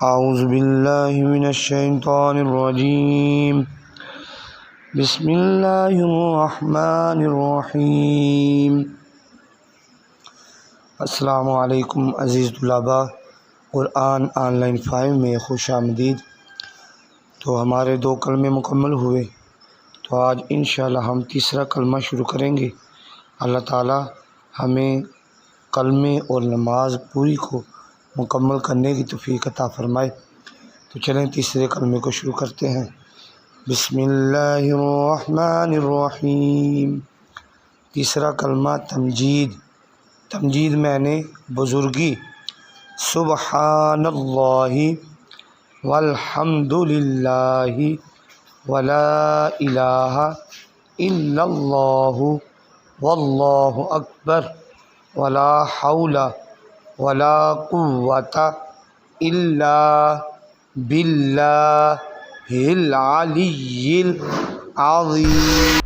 أعوذ بالله من الشيطان الرجيم بسم الله الرحمن الرحيم अस्सलाम वालेकुम अज़ीज़ तुलाबा। क़ुरआन ऑनलाइन 5 में खुश आमदीद। तो हमारे 2 कलमे मुकम्मल हुए, तो आज इंशाअल्लाह हम तीसरा कलमा शुरू करेंगे। अल्लाह ताला हमें कलमे और नमाज पूरी को मुकम्मल करने की तौफ़ीक़ अता फ़रमाए। तो चलें तीसरे कलमे को शुरू करते हैं। बिस्मिल्लाहिर्रहमानिर्रहीम। तीसरा कलमा तमजीद। तमजीद मैंने बुज़ुर्गी। सुबहानल्लाहि वल्हम्दुलिल्लाहि वला इलाहा इल्लल्लाहु वल्लाहु अकबर वला हौला वला कुव्वता इल्ला बिल्लाहिल अलिय्यिल अज़ीम।